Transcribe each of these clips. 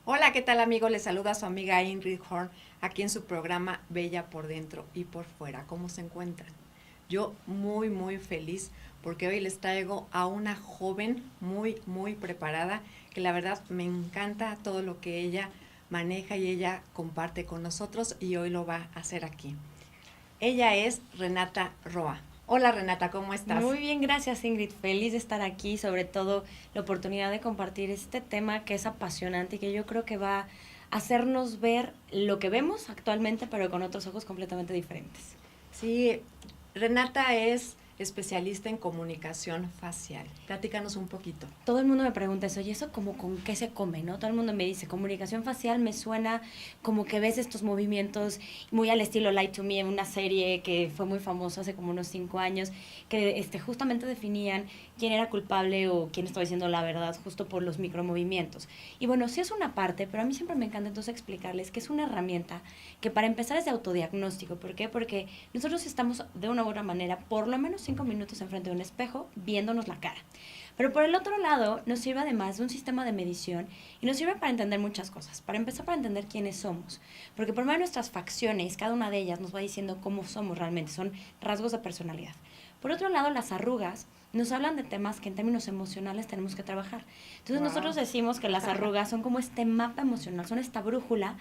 Hola, ¿qué tal amigos? Les saluda su amiga Ingrid Horn aquí en su programa Bella por dentro y por fuera. ¿Cómo se encuentran? Yo muy feliz porque hoy les traigo a una joven muy preparada que la verdad me encanta todo lo que ella maneja y ella comparte con nosotros y hoy lo va a hacer aquí. Ella es Renata Roa. Hola Renata, ¿cómo estás? Muy bien, gracias Ingrid. Feliz de estar aquí, sobre todo la oportunidad de compartir este tema que es apasionante y que yo creo que va a hacernos ver lo que vemos actualmente, pero con otros ojos completamente diferentes. Sí, Renata es especialista en comunicación facial. Platícanos un poquito. Todo el mundo me pregunta eso, ¿y eso como con qué se come, no? Todo el mundo me dice, comunicación facial me suena como que ves estos movimientos muy al estilo Light to Me, en una serie que fue muy famosa hace como unos 5 años, que justamente definían quién era culpable o quién estaba diciendo la verdad justo por los micromovimientos. Y bueno, sí es una parte, pero a mí siempre me encanta entonces explicarles que es una herramienta que para empezar es de autodiagnóstico. ¿Por qué? Porque nosotros estamos de una u otra manera por lo menos 5 minutos enfrente de un espejo viéndonos la cara. Pero por el otro lado, nos sirve además de un sistema de medición y nos sirve para entender muchas cosas. Para empezar, para entender quiénes somos. Porque por medio de nuestras facciones, cada una de ellas nos va diciendo cómo somos realmente. Son rasgos de personalidad. Por otro lado, las arrugas nos hablan de temas que en términos emocionales tenemos que trabajar. Entonces nosotros decimos que las arrugas son como este mapa emocional, son esta brújula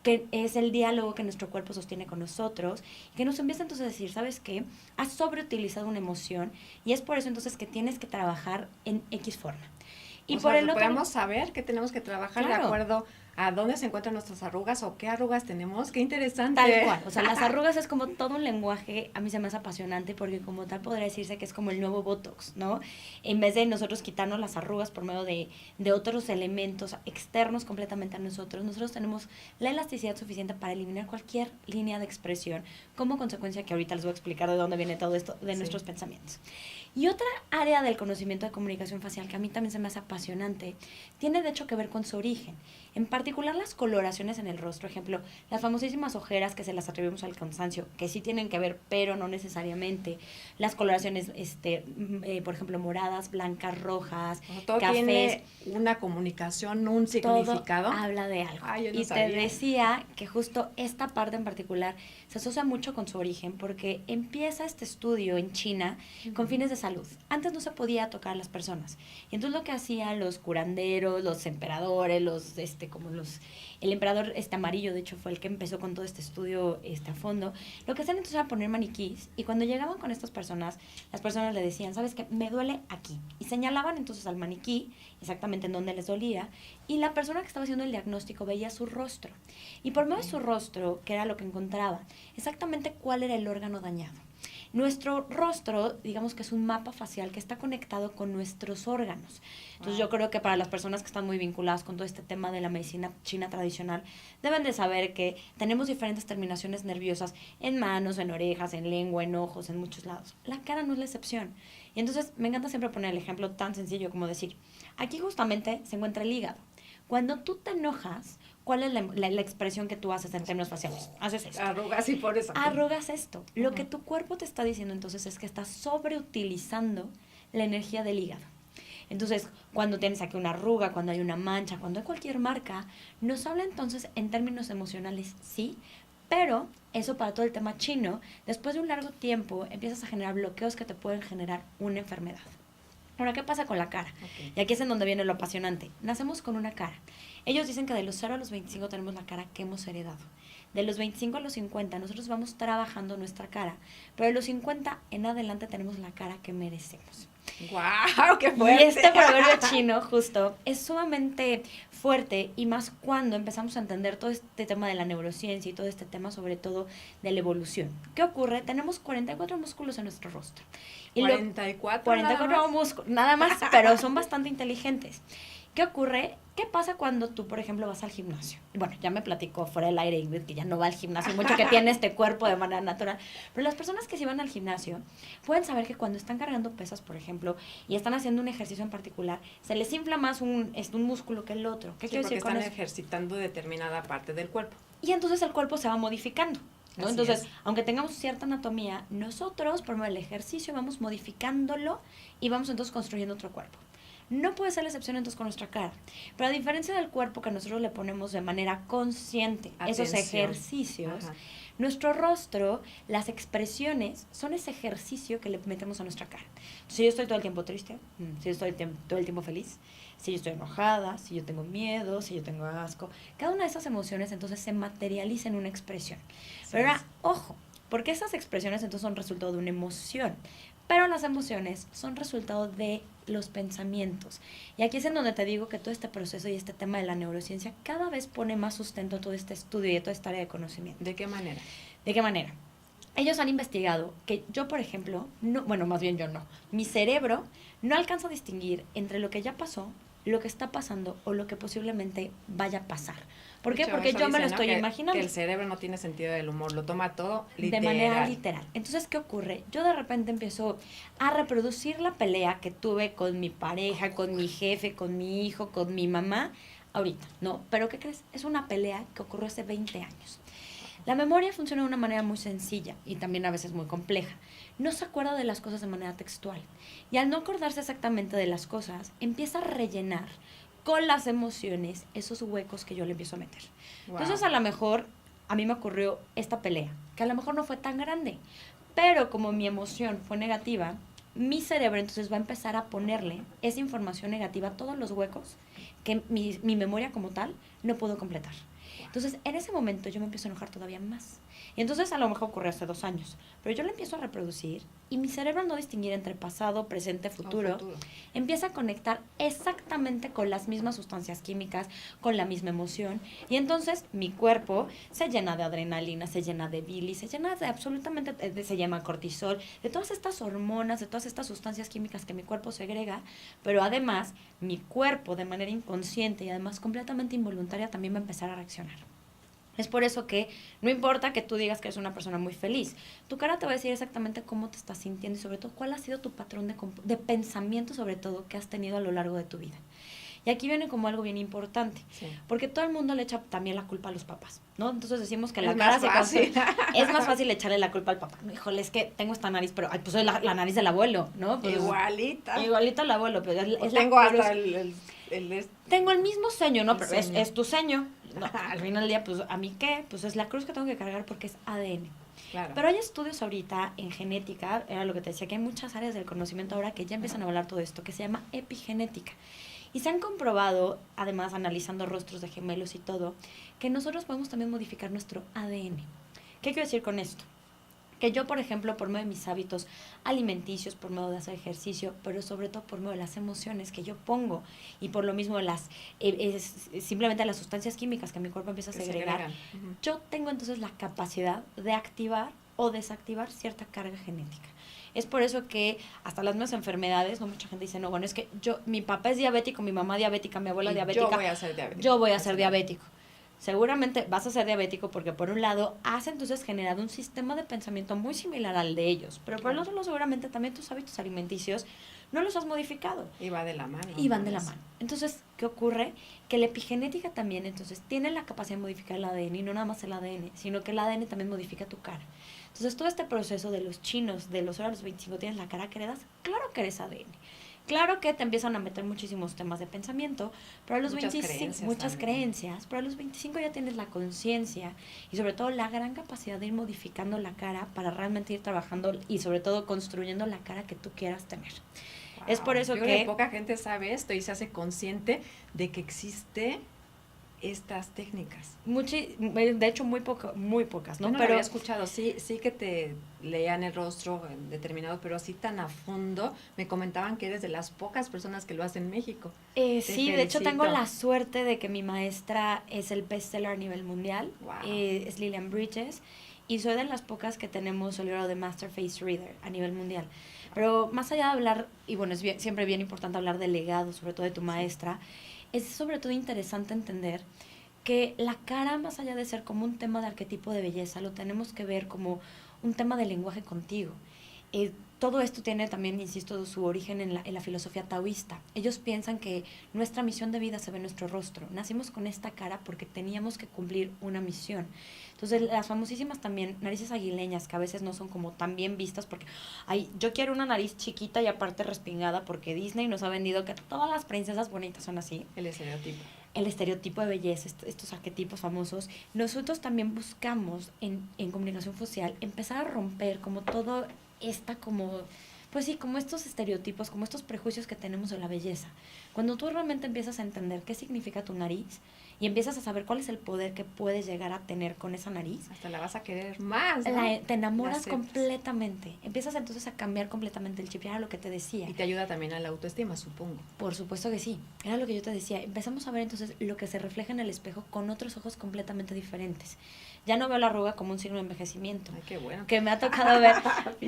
que es el diálogo que nuestro cuerpo sostiene con nosotros, y que nos empieza entonces a decir, ¿sabes qué? Has sobreutilizado una emoción y es por eso entonces que tienes que trabajar en X forma. Y O por sea, el otro, podemos saber que tenemos que trabajar de claro, acuerdo a dónde se encuentran nuestras arrugas o qué arrugas tenemos. ¡Qué tal interesante! cual, o sea, las arrugas es como todo un lenguaje, a mí se me hace apasionante porque como tal podría decirse que es como el nuevo Botox, ¿no? En vez de nosotros quitarnos las arrugas por medio de otros elementos externos completamente a nosotros, nosotros tenemos la elasticidad suficiente para eliminar cualquier línea de expresión, como consecuencia que ahorita les voy a explicar de dónde viene todo esto, de Sí. nuestros pensamientos. Y otra área del conocimiento de comunicación facial que a mí también se me hace apasionante, tiene de hecho que ver con su origen. En particular las coloraciones en el rostro, ejemplo, las famosísimas ojeras que se las atribuimos al cansancio, que sí tienen que ver, pero no necesariamente. Las coloraciones, por ejemplo, moradas, blancas, rojas, O sea, todo cafés, tiene una comunicación, un todo significado. habla de algo. Ay, yo no Y te sabía. decía que justo esta parte en particular se asocia mucho con su origen porque empieza este estudio en China con fines de salud. Antes no se podía tocar a las personas. Y entonces lo que hacían los curanderos, los emperadores, el emperador amarillo, de hecho, fue el que empezó con todo este estudio a fondo. Lo que hacían entonces era poner maniquís y cuando llegaban con estas personas, las personas le decían, ¿sabes qué? Me duele aquí. Y señalaban entonces al maniquí exactamente en dónde les dolía, y la persona que estaba haciendo el diagnóstico veía su rostro. Y por medio de su rostro, que era lo que encontraba, exactamente cuál era el órgano dañado. Nuestro rostro, digamos que es un mapa facial que está conectado con nuestros órganos. Entonces yo creo que para las personas que están muy vinculadas con todo este tema de la medicina china tradicional, deben de saber que tenemos diferentes terminaciones nerviosas en manos, en orejas, en lengua, en ojos, en muchos lados. La cara no es la excepción. Y entonces me encanta siempre poner el ejemplo tan sencillo como decir, aquí justamente se encuentra el hígado. Cuando tú te enojas, ¿cuál es la expresión que tú haces en términos faciales? Haces esto. Arrugas y por eso. Arrugas esto. Lo que tu cuerpo te está diciendo entonces es que estás sobreutilizando la energía del hígado. Entonces, cuando tienes aquí una arruga, cuando hay una mancha, cuando hay cualquier marca, nos habla entonces en términos emocionales, sí, pero eso para todo el tema chino, después de un largo tiempo empiezas a generar bloqueos que te pueden generar una enfermedad. Ahora, ¿qué pasa con la cara? Okay. Y aquí es en donde viene lo apasionante. Nacemos con una cara. Ellos dicen que de los 0 a los 25 tenemos la cara que hemos heredado. De los 25 a los 50 nosotros vamos trabajando nuestra cara, pero de los 50 en adelante tenemos la cara que merecemos. ¡Guau! ¡Qué Y fuerte! este proverbio chino justo es sumamente fuerte, y más cuando empezamos a entender todo este tema de la neurociencia y todo este tema sobre todo de la evolución. ¿Qué ocurre? Tenemos 44 músculos en nuestro rostro. Y 44 44 músculos, nada más, pero son bastante inteligentes. ¿Qué ocurre? ¿Qué pasa cuando tú, por ejemplo, vas al gimnasio? Bueno, ya me platicó fuera del aire Ingrid que ya no va al gimnasio, mucho que tiene este cuerpo de manera natural. Pero las personas que sí van al gimnasio pueden saber que cuando están cargando pesas, por ejemplo, y están haciendo un ejercicio en particular, se les infla más un músculo que el otro. ¿Qué Sí, quiero porque decir con están eso? ejercitando determinada parte del cuerpo. Y entonces el cuerpo se va modificando, ¿no? Así Entonces, es. aunque tengamos cierta anatomía, nosotros, por medio del ejercicio, vamos modificándolo y vamos entonces construyendo otro cuerpo. no puede ser la excepción entonces con nuestra cara. Pero a diferencia del cuerpo que nosotros le ponemos de manera consciente esos ejercicios, Ajá. nuestro rostro, las expresiones, son ese ejercicio que le metemos a nuestra cara. Si yo estoy todo el tiempo triste, si yo estoy todo el tiempo feliz, si yo estoy enojada, si yo tengo miedo, si yo tengo asco, cada una de esas emociones entonces se materializa en una expresión. Sí, pero ahora, ojo, porque esas expresiones entonces son resultado de una emoción, pero las emociones son resultado de los pensamientos. Y aquí es en donde te digo que todo este proceso y este tema de la neurociencia cada vez pone más sustento a todo este estudio y a toda esta área de conocimiento. ¿De qué manera? ¿De qué manera? Ellos han investigado que yo, por ejemplo, no, bueno, más bien yo no, mi cerebro no alcanza a distinguir entre lo que ya pasó, lo que está pasando o lo que posiblemente vaya a pasar. ¿Por qué? Hecho, Porque yo me lo estoy que, imaginando. Que el cerebro no tiene sentido del humor, lo toma todo literal. De manera literal. Entonces, ¿qué ocurre? Yo de repente empiezo a reproducir la pelea que tuve con mi pareja, con mi jefe, con mi hijo, con mi mamá, ahorita, ¿no? Pero ¿qué crees? Es una pelea que ocurrió hace 20 años. La memoria funciona de una manera muy sencilla y también a veces muy compleja. No se acuerda de las cosas de manera textual. Y al no acordarse exactamente de las cosas, empieza a rellenar con las emociones esos huecos que yo le empiezo a meter. Wow. Entonces, a lo mejor, a mí me ocurrió esta pelea, que a lo mejor no fue tan grande, pero como mi emoción fue negativa, mi cerebro entonces va a empezar a ponerle esa información negativa a todos los huecos que mi memoria como tal no pudo completar. Entonces, en ese momento yo me empiezo a enojar todavía más. Y entonces a lo mejor ocurrió hace 2 años, pero yo lo empiezo a reproducir y mi cerebro, al no distinguir entre pasado, presente, futuro, empieza a conectar exactamente con las mismas sustancias químicas, con la misma emoción. Y entonces mi cuerpo se llena de adrenalina, se llena de bilis, se llena de absolutamente, se llama cortisol, de todas estas hormonas, de todas estas sustancias químicas que mi cuerpo segrega, pero además mi cuerpo de manera inconsciente y además completamente involuntaria también va a empezar a reaccionar. Es por eso que no importa que tú digas que eres una persona muy feliz, tu cara te va a decir exactamente cómo te estás sintiendo y sobre todo cuál ha sido tu patrón de pensamiento sobre todo que has tenido a lo largo de tu vida. Y aquí viene como algo bien importante, sí, porque todo el mundo le echa también la culpa a los papás, ¿no? Entonces decimos que la cara se causa, es más fácil echarle la culpa al papá. Híjole, es que tengo esta nariz, pero ay, pues soy la nariz del abuelo, ¿no? Pues, igualita al abuelo, pero es tengo hasta tengo el mismo ceño, ¿no? Pero es tu ceño. No, al final del día, pues, ¿a mí qué? Pues es la cruz que tengo que cargar porque es ADN. Claro. Pero hay estudios ahorita en genética, era lo que te decía, que hay muchas áreas del conocimiento ahora que ya empiezan a hablar todo esto, que se llama epigenética. Y se han comprobado, además analizando rostros de gemelos y todo, que nosotros podemos también modificar nuestro ADN. ¿Qué quiero decir con esto? Que yo, por ejemplo, por medio de mis hábitos alimenticios, por medio de hacer ejercicio, pero sobre todo por medio de las emociones que yo pongo y por lo mismo simplemente las sustancias químicas que mi cuerpo empieza a segregar, yo tengo entonces la capacidad de activar o desactivar cierta carga genética. Es por eso que hasta las mismas enfermedades, no mucha gente dice, no, bueno, es que mi papá es diabético, mi mamá diabética, mi abuela diabética. Yo voy a ser diabético. Seguramente vas a ser diabético porque por un lado has entonces generado un sistema de pensamiento muy similar al de ellos, pero por el otro lado seguramente también tus hábitos alimenticios no los has modificado. Y va de la mano. Y van de la mano. Entonces, ¿qué ocurre? Que la epigenética también entonces tiene la capacidad de modificar el ADN y no nada más el ADN, sino que el ADN también modifica tu cara. Entonces, todo este proceso de los chinos, de los 0 a los 25 tienes la cara que heredas, claro que eres ADN. Claro que te empiezan a meter muchísimos temas de pensamiento, pero a los 25, muchas creencias, pero a los 25 ya tienes la conciencia y sobre todo la gran capacidad de ir modificando la cara para realmente ir trabajando y sobre todo construyendo la cara que tú quieras tener. Wow. Es por eso que poca gente sabe esto y se hace consciente de que existe estas técnicas. De hecho, muy pocas, ¿no? Yo no pero lo había escuchado, sí que te leían el rostro determinado, pero así tan a fondo, me comentaban que eres de las pocas personas que lo hacen en México. Sí, felicito. De hecho tengo la suerte de que mi maestra es el bestseller a nivel mundial, wow. Es Lillian Bridges, y soy de las pocas que tenemos el grado de Master Face Reader a nivel mundial. Pero más allá de hablar, y bueno, siempre bien importante hablar del legado, sobre todo de tu maestra, es sobre todo interesante entender que la cara, más allá de ser como un tema de arquetipo de belleza, lo tenemos que ver como un tema de lenguaje contigo. todo esto tiene también, insisto, su origen en la filosofía taoísta. Ellos piensan que nuestra misión de vida se ve en nuestro rostro. Nacimos con esta cara porque teníamos que cumplir una misión. Entonces, las famosísimas también narices aguileñas, que a veces no son como tan bien vistas, porque, ay, yo quiero una nariz chiquita y aparte respingada, porque Disney nos ha vendido que todas las princesas bonitas son así. El estereotipo. El estereotipo de belleza, estos arquetipos famosos. Nosotros también buscamos en comunicación social empezar a romper como todo esta como, pues sí, como estos estereotipos, como estos prejuicios que tenemos de la belleza. Cuando tú realmente empiezas a entender qué significa tu nariz y empiezas a saber cuál es el poder que puedes llegar a tener con esa nariz, hasta la vas a querer más, ¿no? te enamoras completamente. Empiezas entonces a cambiar completamente el chip. Era lo que te decía. Y te ayuda también a la autoestima, supongo. Por supuesto que sí. Era lo que yo te decía. Empezamos a ver entonces lo que se refleja en el espejo con otros ojos completamente diferentes. Ya no veo la arruga como un signo de envejecimiento. Ay, qué bueno. Que me ha tocado ver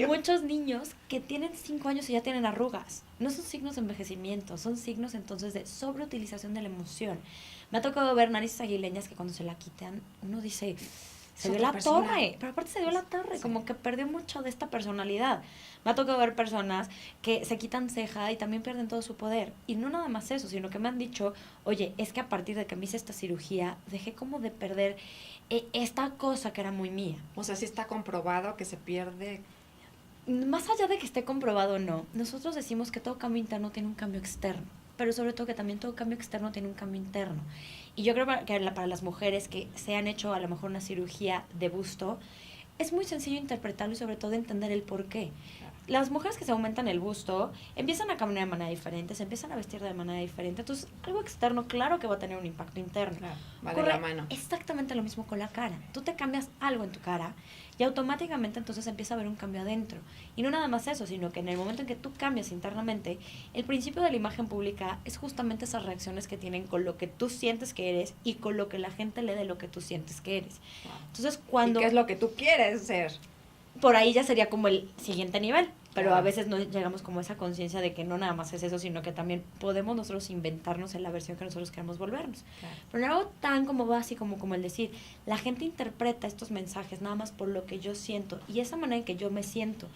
muchos niños que tienen 5 años y ya tienen arrugas. No son signos de envejecimiento, son signos entonces de sobreutilización de la emoción. Me ha tocado ver narices aguileñas que cuando se la quitan, uno dice, se dio la torre, pero aparte se dio la torre, sí. Como que perdió mucho de esta personalidad. Me ha tocado ver personas que se quitan ceja y también pierden todo su poder. Y no nada más eso, sino que me han dicho, oye, es que a partir de que me hice esta cirugía, dejé como de perder esta cosa que era muy mía. O sea, sí está comprobado que se pierde. Más allá de que esté comprobado o no, nosotros decimos que todo cambio interno tiene un cambio externo, pero sobre todo que también todo cambio externo tiene un cambio interno. Y yo creo que para las mujeres que se han hecho a lo mejor una cirugía de busto, es muy sencillo interpretarlo y sobre todo entender el por qué. Las mujeres que se aumentan el busto empiezan a caminar de manera diferente, se empiezan a vestir de manera diferente. Entonces, algo externo, claro que va a tener un impacto interno. Claro, va de la mano. Exactamente lo mismo con la cara. Tú te cambias algo en tu cara y automáticamente entonces empieza a haber un cambio adentro. Y no nada más eso, sino que en el momento en que tú cambias internamente, el principio de la imagen pública es justamente esas reacciones que tienen con lo que tú sientes que eres y con lo que la gente lee de lo que tú sientes que eres. Wow. Entonces, cuando... ¿Y qué es lo que tú quieres ser? Por ahí ya sería como el siguiente nivel. Pero claro. A veces no llegamos como a esa conciencia de que no nada más es eso, sino que también podemos nosotros inventarnos en la versión que nosotros queremos volvernos. Claro. Pero en algo tan como básico como el decir, la gente interpreta estos mensajes nada más por lo que yo siento y esa manera en que yo me siento,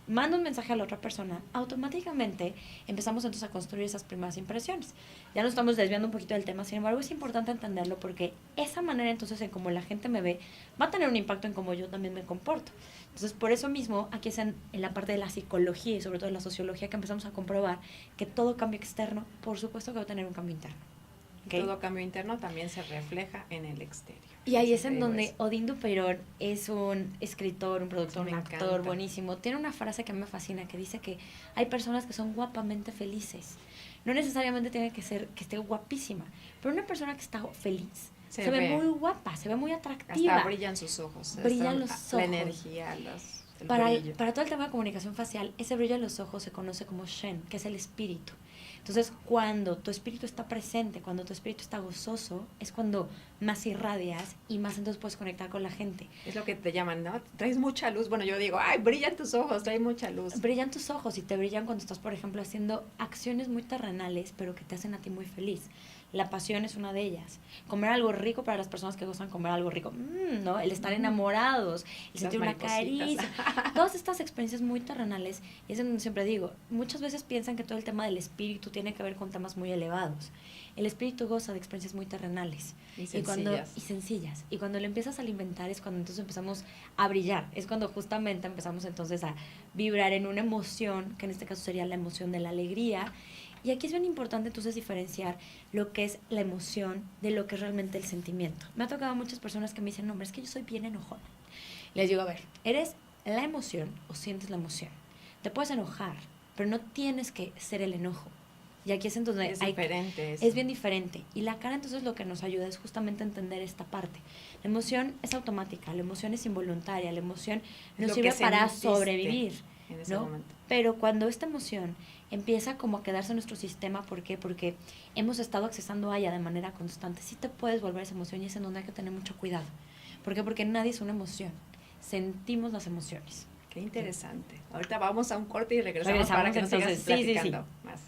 mando un mensaje a la otra persona, automáticamente empezamos entonces a construir esas primeras impresiones. Ya nos estamos desviando un poquito del tema, sin embargo es importante entenderlo porque esa manera entonces en cómo la gente me ve va a tener un impacto en cómo yo también me comporto. Entonces, por eso mismo, aquí es en la parte de la psicología y sobre todo de la sociología que empezamos a comprobar que todo cambio externo, por supuesto que va a tener un cambio interno. ¿Okay? Todo cambio interno también se refleja en el exterior. Y ahí es en donde Odín Duperón es un escritor, un productor, un actor buenísimo. Tiene una frase que me fascina, que dice que hay personas que son guapamente felices. No necesariamente tiene que ser que esté guapísima, pero una persona que está feliz se ve muy guapa, se ve muy atractiva. Hasta brillan sus ojos. Brillan los ojos. La energía, el brillo. Para todo el tema de comunicación facial, ese brillo en los ojos se conoce como Shen, que es el espíritu. Entonces, cuando tu espíritu está presente, cuando tu espíritu está gozoso, es cuando más irradias y más entonces puedes conectar con la gente. Es lo que te llaman, ¿no? Traes mucha luz. Bueno, yo digo, ay, brillan tus ojos, traes mucha luz. Brillan tus ojos y te brillan cuando estás, por ejemplo, haciendo acciones muy terrenales, pero que te hacen a ti muy feliz. La pasión es una de ellas. Comer algo rico para las personas que gustan comer algo rico. ¿No? El estar enamorados, el sentir una caricia. Todas estas experiencias muy terrenales. Y es donde siempre digo, muchas veces piensan que todo el tema del espíritu tiene que ver con temas muy elevados. El espíritu goza de experiencias muy terrenales. Y sencillas. Y sencillas. Y cuando lo empiezas a alimentar es cuando entonces empezamos a brillar. Es cuando justamente empezamos entonces a vibrar en una emoción, que en este caso sería la emoción de la alegría. Y aquí es bien importante entonces diferenciar lo que es la emoción de lo que es realmente el sentimiento. Me ha tocado muchas personas que me dicen, no, hombre, es que yo soy bien enojona. Les digo, a ver, ¿eres la emoción o sientes la emoción? Te puedes enojar, pero no tienes que ser el enojo. Y aquí es entonces... Es diferente eso. Es bien diferente. Y la cara entonces lo que nos ayuda es justamente a entender esta parte. La emoción es automática, la emoción es involuntaria, la emoción nos sirve para sobrevivir. En ese momento. Pero cuando esta emoción empieza como a quedarse en nuestro sistema, ¿por qué? Porque hemos estado accesando a ella de manera constante. Sí te puedes volver esa emoción y es en donde hay que tener mucho cuidado. ¿Por qué? Porque nadie es una emoción. Sentimos las emociones. Qué interesante. Ahorita vamos a un corte y regresamos para que nos sigas platicando más.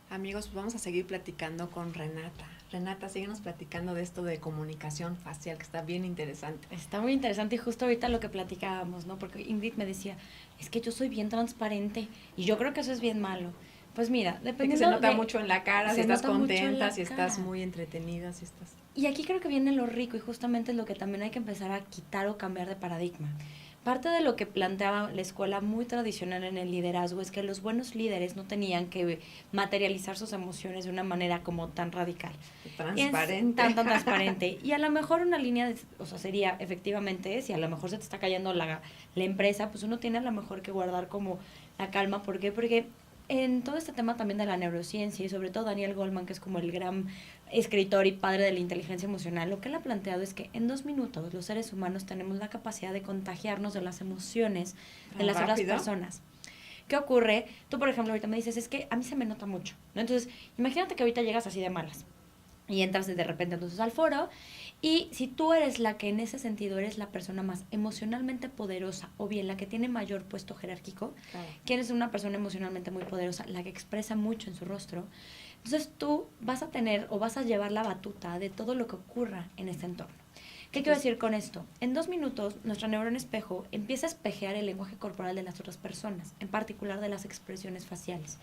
Amigos, pues vamos a seguir platicando con Renata. Renata, síguenos platicando de esto de comunicación facial, que está bien interesante. Está muy interesante y justo ahorita lo que platicábamos, ¿no? Porque Ingrid me decía, es que yo soy bien transparente y yo creo que eso es bien malo. Pues mira, dependiendo que se nota mucho en la cara, si estás contenta, si cara. estás muy entretenida, si estás... Y aquí creo que viene lo rico y justamente es lo que también hay que empezar a quitar o cambiar de paradigma. Parte de lo que planteaba la escuela muy tradicional en el liderazgo es que los buenos líderes no tenían que materializar sus emociones de una manera como tan radical. Transparente. Tan transparente. Y a lo mejor una línea, o sea, sería efectivamente, si a lo mejor se te está cayendo la empresa, pues uno tiene a lo mejor que guardar como la calma. ¿Por qué? Porque en todo este tema también de la neurociencia y sobre todo Daniel Goleman, que es como el gran escritor y padre de la inteligencia emocional, lo que él ha planteado es que en 2 minutos los seres humanos tenemos la capacidad de contagiarnos de las emociones de las otras personas. ¿Qué ocurre? Tú, por ejemplo, ahorita me dices, es que a mí se me nota mucho, ¿no? Entonces, imagínate que ahorita llegas así de malas y entras de repente entonces al foro y si tú eres la que en ese sentido eres la persona más emocionalmente poderosa o bien la que tiene mayor puesto jerárquico, claro. ¿Quién es una persona emocionalmente muy poderosa? La que expresa mucho en su rostro. Entonces tú vas a tener o vas a llevar la batuta de todo lo que ocurra en este entorno. ¿Qué quiero decir con esto? En 2 minutos, nuestra neurona espejo empieza a espejear el lenguaje corporal de las otras personas, en particular de las expresiones faciales.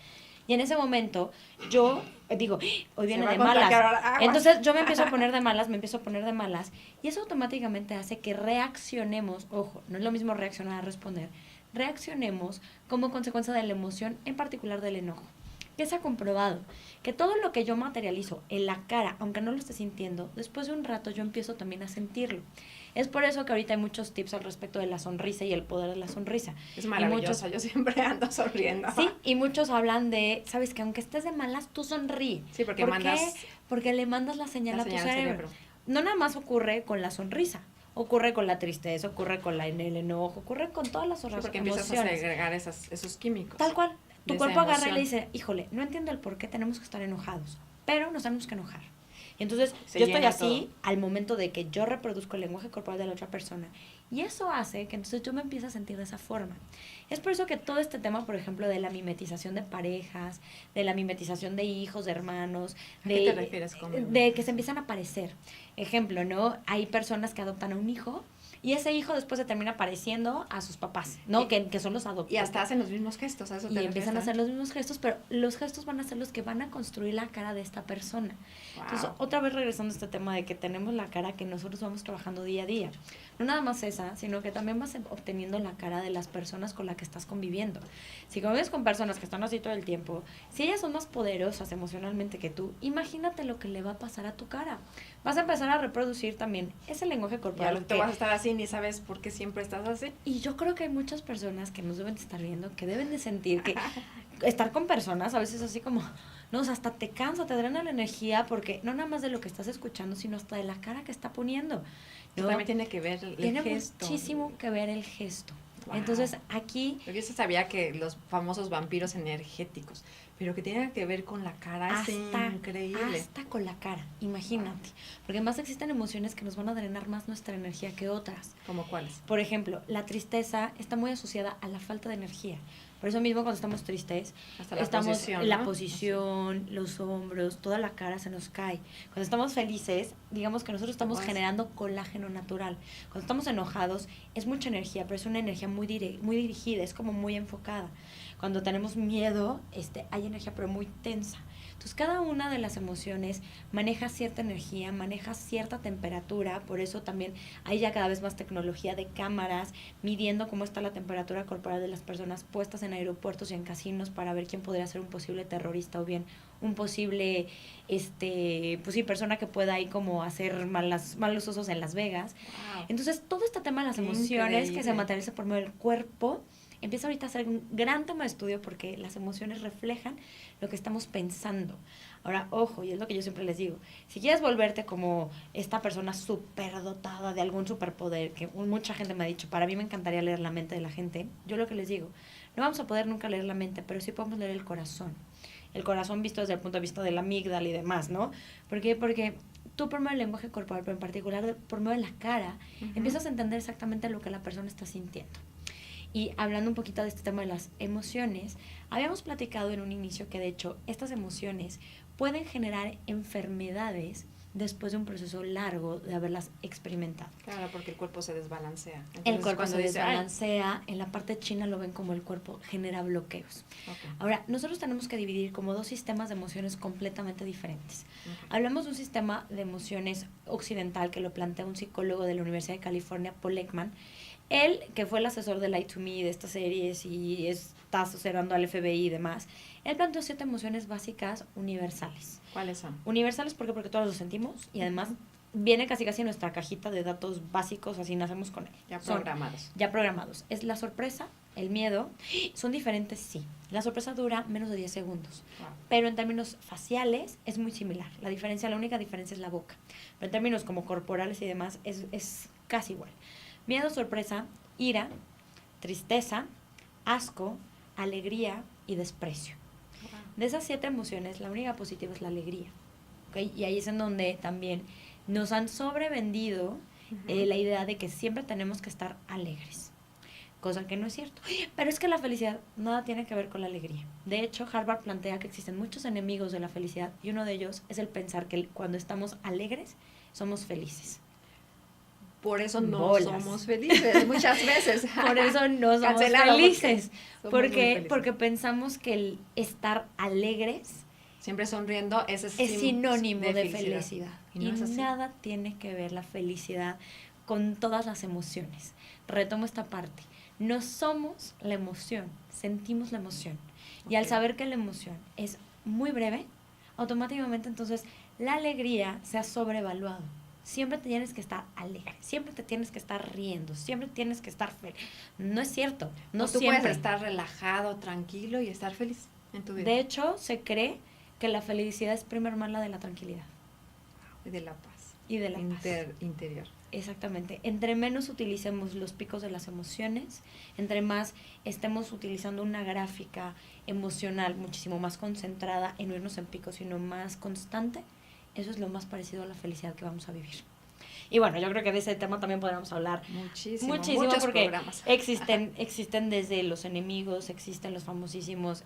Y en ese momento, yo digo, hoy viene de malas. Entonces, yo me empiezo a poner de malas, y eso automáticamente hace que reaccionemos, ojo, no es lo mismo reaccionar a responder, reaccionemos como consecuencia de la emoción, en particular del enojo. ¿Qué se ha comprobado? Que todo lo que yo materializo en la cara, aunque no lo esté sintiendo, después de un rato yo empiezo también a sentirlo. Es por eso que ahorita hay muchos tips al respecto de la sonrisa y el poder de la sonrisa. Es maravillosa, yo siempre ando sonriendo. Sí, y muchos hablan de, ¿sabes qué? Aunque estés de malas, tú sonríe. Sí, porque mandas... Porque le mandas la señal a tu cerebro. No nada más ocurre con la sonrisa. Ocurre con la tristeza, ocurre con el enojo, ocurre con todas las otras porque emociones. Porque empiezas a segregar esos químicos. Tal cual. Tu cuerpo agarra y le dice, híjole, no entiendo el por qué tenemos que estar enojados, pero nos tenemos que enojar. Y entonces yo estoy así todo. Al momento de que yo reproduzco el lenguaje corporal de la otra persona. Y eso hace que entonces yo me empiece a sentir de esa forma. Es por eso que todo este tema, por ejemplo, de la mimetización de parejas, de la mimetización de hijos, de hermanos. ¿A qué te refieres? De que se empiezan a aparecer. Ejemplo, ¿no? Hay personas que adoptan a un hijo y ese hijo después se termina pareciendo a sus papás, ¿no? Que son los adoptados. Y hasta hacen los mismos gestos, ¿a eso te refieres? Y empiezan a hacer los mismos gestos, pero los gestos van a ser los que van a construir la cara de esta persona. Wow. Entonces, otra vez regresando a este tema de que tenemos la cara que nosotros vamos trabajando día a día. No nada más esa, sino que también vas obteniendo la cara de las personas con las que estás conviviendo. Si convives con personas que están así todo el tiempo, si ellas son más poderosas emocionalmente que tú, imagínate lo que le va a pasar a tu cara. Vas a empezar a reproducir también ese lenguaje corporal. Ya te vas a estar así, ni sabes por qué siempre estás así. Y yo creo que hay muchas personas que nos deben de estar viendo, que deben de sentir que estar con personas a veces así como, no, o sea, hasta te cansa, te drena la energía, porque no nada más de lo que estás escuchando, sino hasta de la cara que está poniendo. ¿No? También tiene que ver el tiene gesto. Tiene muchísimo que ver el gesto. Wow. Entonces, aquí... Yo se sabía que los famosos vampiros energéticos, pero que tienen que ver con la cara, es increíble. Hasta con la cara, imagínate. Porque además existen emociones que nos van a drenar más nuestra energía que otras. ¿Cómo cuáles? Por ejemplo, la tristeza está muy asociada a la falta de energía. Por eso mismo cuando estamos tristes, hasta la posición, los hombros, toda la cara se nos cae. Cuando estamos felices, digamos que nosotros estamos generando colágeno natural. Cuando estamos enojados, es mucha energía, pero es una energía muy dirigida, es como muy enfocada. Cuando tenemos miedo, hay energía, pero muy tensa. Entonces, cada una de las emociones maneja cierta energía, maneja cierta temperatura, por eso también hay ya cada vez más tecnología de cámaras midiendo cómo está la temperatura corporal de las personas puestas en aeropuertos y en casinos para ver quién podría ser un posible terrorista o bien un posible, pues sí, persona que pueda ahí como hacer malos usos en Las Vegas. Wow. Entonces, todo este tema de las emociones que se materializa por medio del cuerpo empieza ahorita a ser un gran tema de estudio porque las emociones reflejan lo que estamos pensando. Ahora, ojo, y es lo que yo siempre les digo, si quieres volverte como esta persona superdotada de algún superpoder, que mucha gente me ha dicho, para mí me encantaría leer la mente de la gente, yo lo que les digo, no vamos a poder nunca leer la mente, pero sí podemos leer el corazón. El corazón visto desde el punto de vista de la amígdala y demás, ¿no? ¿Por qué? Porque tú por medio del lenguaje corporal, pero en particular por medio de la cara, empiezas a entender exactamente lo que la persona está sintiendo. Y hablando un poquito de este tema de las emociones, habíamos platicado en un inicio que de hecho estas emociones pueden generar enfermedades después de un proceso largo de haberlas experimentado. Claro, porque el cuerpo se desbalancea. Entonces, El cuerpo se dice, desbalancea, en la parte china lo ven como el cuerpo genera bloqueos. Okay. Ahora, nosotros tenemos que dividir como dos sistemas de emociones completamente diferentes. Okay. Hablamos de un sistema de emociones occidental que lo plantea un psicólogo de la Universidad de California, Paul Ekman. Él, que fue el asesor de Lie to Me, de estas series, y está asesorando al FBI y demás, él planteó 7 emociones básicas universales. ¿Cuáles son? Universales porque todos los sentimos y además viene casi en nuestra cajita de datos básicos, así nacemos con él. Ya programados. Ya programados. Es la sorpresa, el miedo. Son diferentes, sí. La sorpresa dura menos de 10 segundos. Wow. Pero en términos faciales es muy similar. La única diferencia es la boca. Pero en términos como corporales y demás es casi igual. Miedo, sorpresa, ira, tristeza, asco, alegría y desprecio. Wow. De esas 7 emociones, la única positiva es la alegría. ¿Okay? Y ahí es en donde también nos han sobrevendido la idea de que siempre tenemos que estar alegres, cosa que no es cierto. Pero es que la felicidad nada tiene que ver con la alegría. De hecho, Harvard plantea que existen muchos enemigos de la felicidad y uno de ellos es el pensar que cuando estamos alegres somos felices. Por eso no somos felices muchas veces. Por eso no somos felices. Porque pensamos que el estar alegres siempre sonriendo es sinónimo de felicidad. Y no nada tiene que ver la felicidad con todas las emociones. Retomo esta parte. No somos la emoción, sentimos la emoción. Okay. Y al saber que la emoción es muy breve, automáticamente entonces la alegría se ha sobrevaluado. Siempre te tienes que estar alegre, siempre te tienes que estar riendo, siempre tienes que estar feliz. No es cierto, no tú siempre. Puedes estar relajado, tranquilo y estar feliz en tu vida. De hecho, se cree que la felicidad es prima hermana de la tranquilidad. Y de la paz. Y de la paz. Interior. Exactamente. Entre menos utilicemos los picos de las emociones, entre más estemos utilizando una gráfica emocional muchísimo más concentrada en no irnos en picos, sino más constante, eso es lo más parecido a la felicidad que vamos a vivir. Y bueno, yo creo que de ese tema también podríamos hablar muchísimo porque programas. existen desde los enemigos, existen los famosísimos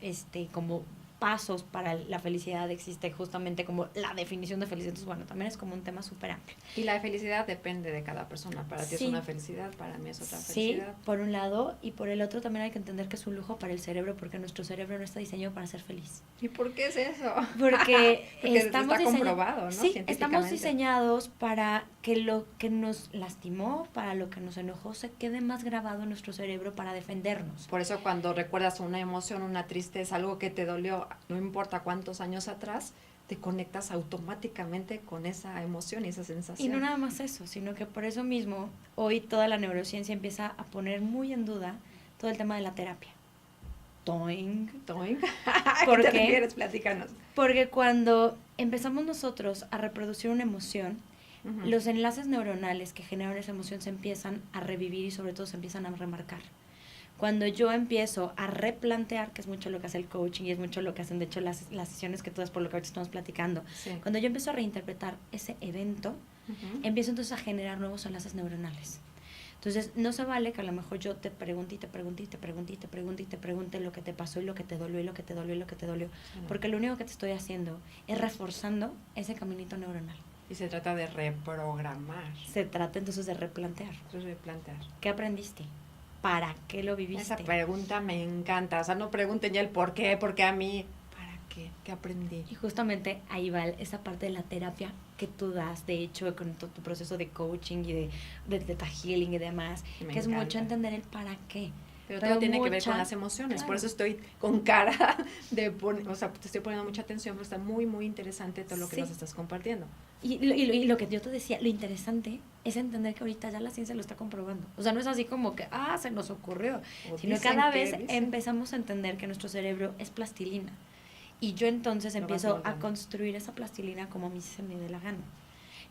como pasos para la felicidad, existe justamente como la definición de felicidad. Entonces, bueno, también es como un tema súper amplio. Y la felicidad depende de cada persona. Para ti es una felicidad, para mí es otra felicidad. Sí, por un lado, y por el otro también hay que entender que es un lujo para el cerebro, porque nuestro cerebro no está diseñado para ser feliz. ¿Y por qué es eso? Porque está comprobado, ¿no? Sí, estamos diseñados para que lo que nos lastimó, para lo que nos enojó, se quede más grabado en nuestro cerebro para defendernos. Por eso cuando recuerdas una emoción, una tristeza, algo que te dolió, no importa cuántos años atrás, te conectas automáticamente con esa emoción y esa sensación. Y no nada más eso, sino que por eso mismo hoy toda la neurociencia empieza a poner muy en duda todo el tema de la terapia. Toing. ¿A qué te refieres? Platícanos. Porque cuando empezamos nosotros a reproducir una emoción, los enlaces neuronales que generan esa emoción se empiezan a revivir y sobre todo se empiezan a remarcar. Cuando yo empiezo a replantear, que es mucho lo que hace el coaching y es mucho lo que hacen, de hecho, las sesiones que todas por lo que ahorita estamos platicando, cuando yo empiezo a reinterpretar ese evento, empiezo entonces a generar nuevos enlaces neuronales. Entonces, no se vale que a lo mejor yo te pregunte y te pregunte y te pregunte y te pregunte y te pregunte lo que te pasó y lo que te dolió y lo que te dolió y lo que te dolió, porque lo único que te estoy haciendo es reforzando ese caminito neuronal. Y se trata de reprogramar. Se trata entonces de replantear. ¿Qué aprendiste? ¿Para qué lo viviste? Esa pregunta me encanta. O sea, no pregunten ya el por qué a mí. ¿Para qué? ¿Qué aprendí? Y justamente ahí va esa parte de la terapia que tú das, de hecho, con tu proceso de coaching y de Theta Healing y demás, que es mucho entender el para qué. Pero todo tiene que ver con las emociones, claro. Por eso estoy con cara de o sea, te estoy poniendo mucha atención, pero está muy, muy interesante todo lo que nos estás compartiendo. Y lo que yo te decía, lo interesante es entender que ahorita ya la ciencia lo está comprobando. O sea, no es así como que, se nos ocurrió, sino cada vez empezamos a entender que nuestro cerebro es plastilina. Y yo entonces empiezo a construir esa plastilina como a mí se me dé la gana.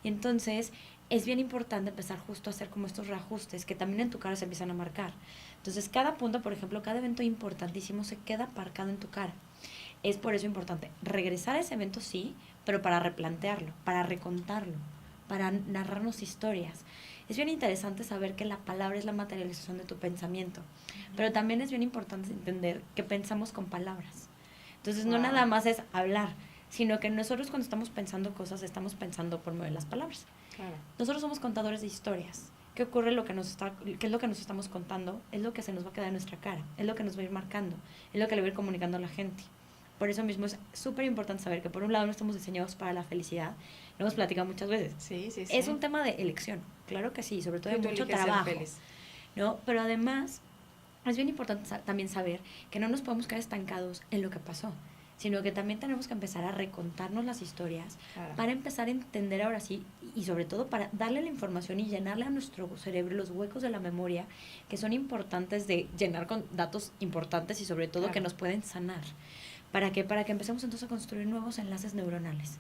Y entonces es bien importante empezar justo a hacer como estos reajustes que también en tu cara se empiezan a marcar. Entonces, cada punto, por ejemplo, cada evento importantísimo se queda aparcado en tu cara. Es por eso importante regresar a ese evento, sí, pero para replantearlo, para recontarlo. para narrarnos historias. Es bien interesante saber que la palabra es la materialización de tu pensamiento, pero también es bien importante entender que pensamos con palabras. Entonces, no nada más es hablar, sino que nosotros cuando estamos pensando cosas, estamos pensando por medio de las palabras. Claro. Nosotros somos contadores de historias. ¿Qué ocurre? ¿Qué es lo que nos estamos contando? Es lo que se nos va a quedar en nuestra cara, es lo que nos va a ir marcando, es lo que le va a ir comunicando a la gente. Por eso mismo es súper importante saber que por un lado no estamos diseñados para la felicidad, lo hemos platicado muchas veces. Sí. Es un tema de elección, claro que sí, sobre todo de mucho trabajo, ¿no? Pero además es bien importante también saber que no nos podemos quedar estancados en lo que pasó, sino que también tenemos que empezar a recontarnos las historias para empezar a entender ahora sí, y sobre todo para darle la información y llenarle a nuestro cerebro los huecos de la memoria que son importantes de llenar con datos importantes y sobre todo que nos pueden sanar. ¿Para qué? Para que empecemos entonces a construir nuevos enlaces neuronales.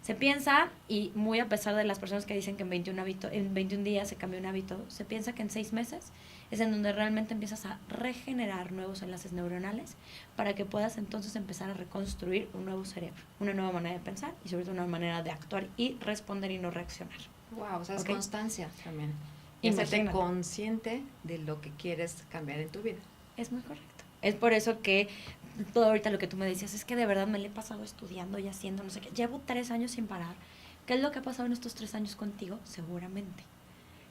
Se piensa, y muy a pesar de las personas que dicen que en 21 días se cambia un hábito, se piensa que en 6 meses es en donde realmente empiezas a regenerar nuevos enlaces neuronales para que puedas entonces empezar a reconstruir un nuevo cerebro, una nueva manera de pensar y sobre todo una manera de actuar y responder y no reaccionar. Wow, o sea, es constancia también. Y hacerte consciente de lo que quieres cambiar en tu vida. Es muy correcto. Es por eso que todo ahorita lo que tú me decías es que de verdad me le he pasado estudiando y haciendo no sé qué. Llevo 3 años sin parar. ¿Qué es lo que ha pasado en estos 3 años contigo? Seguramente.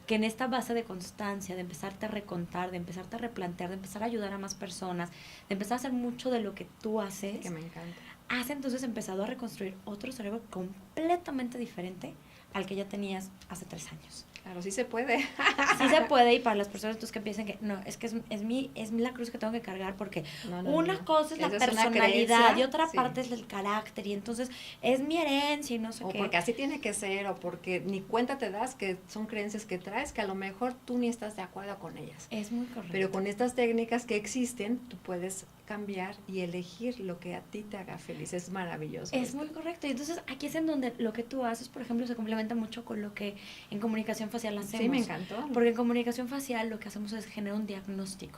Que en esta base de constancia, de empezarte a recontar, de empezarte a replantear, de empezar a ayudar a más personas, de empezar a hacer mucho de lo que tú haces. Que me encanta. Has entonces empezado a reconstruir otro cerebro completamente diferente al que ya tenías hace 3 años. Claro, sí se puede. Sí se puede, y para las personas que piensan que no, es que es la cruz que tengo que cargar porque una cosa es la personalidad y otra parte es el carácter y entonces es mi herencia y no sé qué. O porque así tiene que ser, o porque ni cuenta te das que son creencias que traes que a lo mejor tú ni estás de acuerdo con ellas. Es muy correcto. Pero con estas técnicas que existen, tú puedes cambiar y elegir lo que a ti te haga feliz. Es maravilloso. Es muy correcto. Y entonces aquí es en donde lo que tú haces, por ejemplo, se complementa mucho con lo que en comunicación facial hacemos. Sí, me encantó. Porque en comunicación facial lo que hacemos es generar un diagnóstico.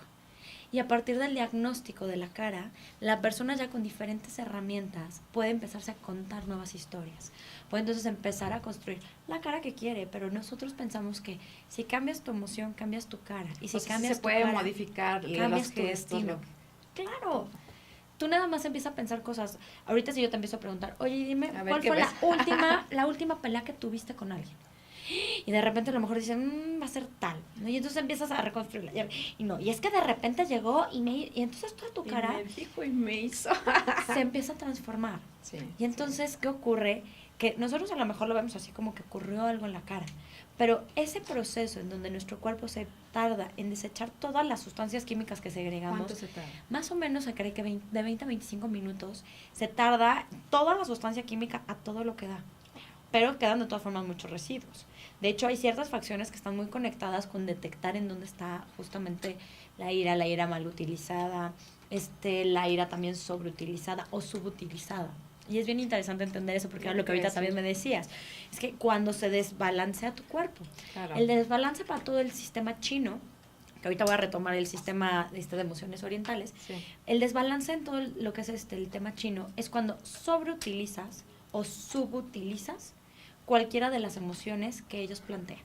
Y a partir del diagnóstico de la cara, la persona ya con diferentes herramientas puede empezarse a contar nuevas historias. Puede entonces empezar a construir la cara que quiere, pero nosotros pensamos que si cambias tu emoción, cambias tu cara. Y si cambias se puede tu cara, modificar cambias tu destino. Claro. Tú nada más empiezas a pensar cosas. Ahorita si yo te empiezo a preguntar, oye, dime, ¿cuál fue la última pelea que tuviste con alguien? Y de repente a lo mejor dicen, va a ser tal, ¿no? Y entonces empiezas a reconstruirla. Y es que de repente llegó y entonces toda tu cara me dijo y me hizo. se empieza a transformar. Sí, y entonces, ¿qué ocurre? Que nosotros a lo mejor lo vemos así como que ocurrió algo en la cara. Pero ese proceso en donde nuestro cuerpo se tarda en desechar todas las sustancias químicas que segregamos. ¿Cuánto se tarda? Más o menos se cree que de 20 a 25 minutos se tarda toda la sustancia química a todo lo que da. Pero quedan de todas formas muchos residuos. De hecho, hay ciertas facciones que están muy conectadas con detectar en dónde está justamente la ira mal utilizada, la ira también sobreutilizada o subutilizada. Y es bien interesante entender eso, porque era lo que ahorita también me decías. Es que cuando se desbalancea tu cuerpo, el desbalance para todo el sistema chino, que ahorita voy a retomar el sistema de emociones orientales, el desbalance en todo lo que es el tema chino es cuando sobreutilizas o subutilizas cualquiera de las emociones que ellos plantean.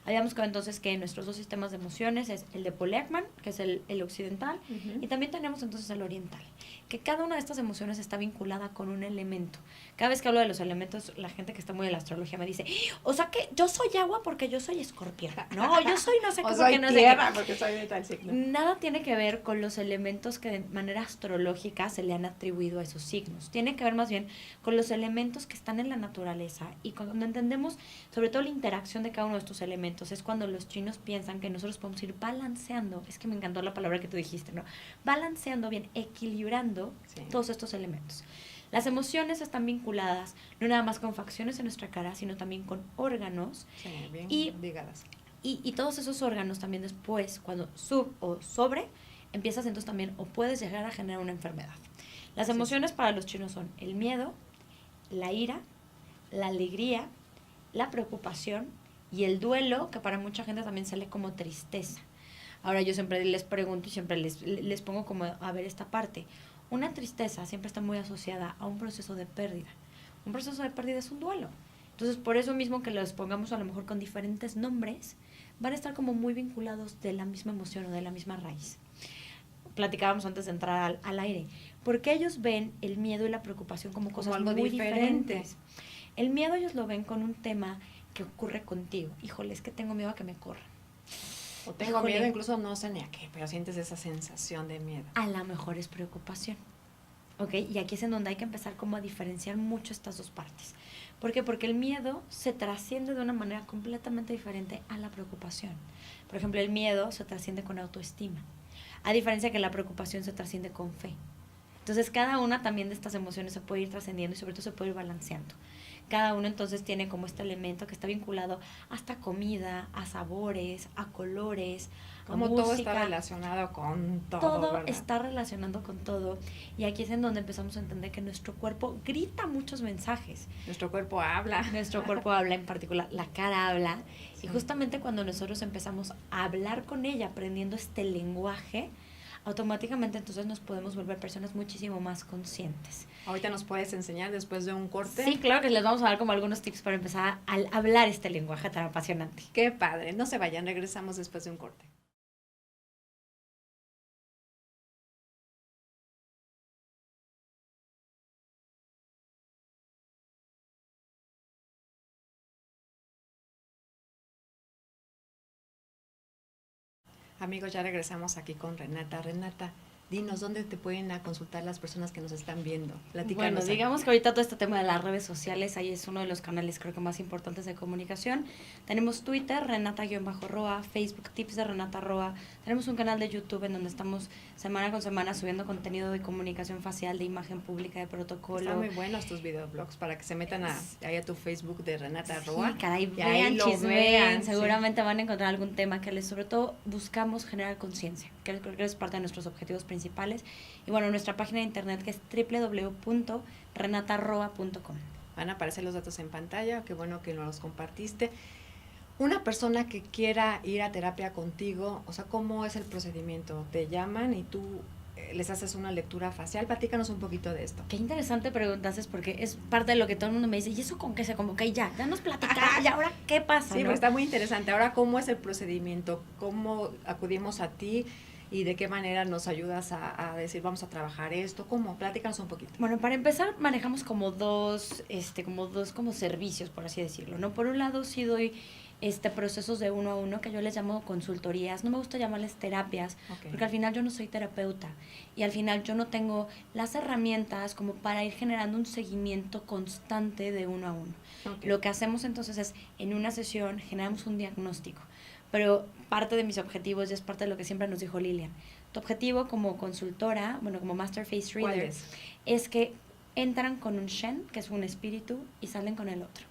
Habíamos quedado entonces que nuestros 2 sistemas de emociones es el de Paul Ekman, que es el occidental, y también tenemos entonces el oriental, que cada una de estas emociones está vinculada con un elemento. Cada vez que hablo de los elementos, la gente que está muy en la astrología me dice, o sea que yo soy agua porque yo soy escorpión, no, yo soy no sé qué porque no sé qué. Porque soy de tal signo. Nada tiene que ver con los elementos que de manera astrológica se le han atribuido a esos signos. Tiene que ver más bien con los elementos que están en la naturaleza, y cuando entendemos sobre todo la interacción de cada uno de estos elementos, es cuando los chinos piensan que nosotros podemos ir balanceando, es que me encantó la palabra que tú dijiste, ¿no? Balanceando bien, equilibrando todos estos elementos. Las emociones están vinculadas no nada más con facciones en nuestra cara, sino también con órganos. Sí, bien ligadas. Y todos esos órganos también después, cuando sub o sobre, empiezas entonces también o puedes llegar a generar una enfermedad. Las emociones para los chinos son el miedo, la ira, la alegría, la preocupación y el duelo, que para mucha gente también sale como tristeza. Ahora yo siempre les pregunto y siempre les pongo como a ver esta parte. Una tristeza siempre está muy asociada a un proceso de pérdida. Un proceso de pérdida es un duelo. Entonces, por eso mismo que los pongamos a lo mejor con diferentes nombres, van a estar como muy vinculados de la misma emoción o de la misma raíz. Platicábamos antes de entrar al aire, porque ellos ven el miedo y la preocupación como cosas algo muy diferente. diferentes. El miedo ellos lo ven con un tema que ocurre contigo. Híjole, es que tengo miedo a que me corran. O tengo miedo, incluso no sé ni a qué, pero sientes esa sensación de miedo. A lo mejor es preocupación. ¿Ok? Y aquí es en donde hay que empezar como a diferenciar mucho estas dos partes. ¿Por qué? Porque el miedo se trasciende de una manera completamente diferente a la preocupación. Por ejemplo, el miedo se trasciende con autoestima, a diferencia que la preocupación se trasciende con fe. Entonces, cada una también de estas emociones se puede ir trascendiendo y sobre todo se puede ir balanceando. Cada uno entonces tiene como este elemento que está vinculado hasta comida, a sabores, a colores, como a música. Todo está relacionado con todo. Todo ¿verdad? está relacionando con todo. Y aquí es en donde empezamos a entender que nuestro cuerpo grita muchos mensajes. Nuestro cuerpo habla. Nuestro cuerpo habla, en particular la cara habla. Sí. Y justamente cuando nosotros empezamos a hablar con ella, aprendiendo este lenguaje, automáticamente entonces nos podemos volver personas muchísimo más conscientes. Ahorita nos puedes enseñar después de un corte. Sí, claro que les vamos a dar como algunos tips para empezar a hablar este lenguaje tan apasionante. Qué padre, no se vayan, regresamos después de un corte. Amigos, ya regresamos aquí con Renata. Renata, dinos, ¿dónde te pueden consultar las personas que nos están viendo? Platícanos. Bueno, digamos que ahorita todo este tema de las redes sociales, ahí es uno de los canales creo que más importantes de comunicación. Tenemos Twitter, Renata-Roa, Facebook, Tips de Renata Roa. Tenemos un canal de YouTube en donde estamos semana con semana subiendo contenido de comunicación facial, de imagen pública, de protocolo. Están muy buenos tus videoblogs para que se metan ahí a tu Facebook de Renata Roa. Sí, caray, vean, chismeen, seguramente van a encontrar algún tema que les, sobre todo, buscamos generar conciencia, que creo que es parte de nuestros objetivos principales. Y bueno, nuestra página de internet que es www.renataroa.com. Van a aparecer los datos en pantalla, qué bueno que nos los compartiste. Una persona que quiera ir a terapia contigo, o sea, ¿cómo es el procedimiento? ¿Te llaman y tú les haces una lectura facial? Platícanos un poquito de esto. Qué interesante preguntas, porque es parte de lo que todo el mundo me dice, ¿y eso con qué se convoca? Y ya nos platicaron, y ahora ¿qué pasa? Sí, ¿no? Pues está muy interesante. Ahora, ¿cómo es el procedimiento? ¿Cómo acudimos a ti? ¿Y de qué manera nos ayudas a decir, vamos a trabajar esto? ¿Cómo? Platícanos un poquito. Bueno, para empezar, manejamos como dos como servicios, por así decirlo, ¿no? Por un lado, sí doy procesos de 1 a 1, que yo les llamo consultorías. No me gusta llamarles terapias, porque al final yo no soy terapeuta. Y al final yo no tengo las herramientas como para ir generando un seguimiento constante de 1 a 1. Lo que hacemos entonces es, en una sesión, generamos un diagnóstico. Pero parte de mis objetivos, y es parte de lo que siempre nos dijo Lilian, tu objetivo como consultora, bueno, como Master Face Reader, es que entran con un Shen, que es un espíritu, y salen con el otro.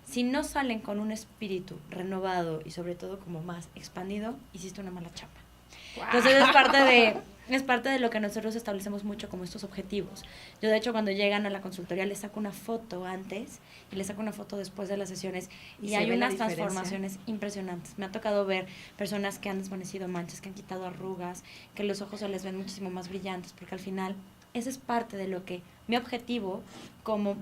Si no salen con un espíritu renovado y sobre todo como más expandido, hiciste una mala chamba. Wow. Entonces es parte de lo que nosotros establecemos mucho como estos objetivos. Yo de hecho cuando llegan a la consultoría les saco una foto antes y les saco una foto después de las sesiones y hay unas transformaciones impresionantes. Me ha tocado ver personas que han desvanecido manchas, que han quitado arrugas, que los ojos se les ven muchísimo más brillantes, porque al final ese es parte de lo que mi objetivo como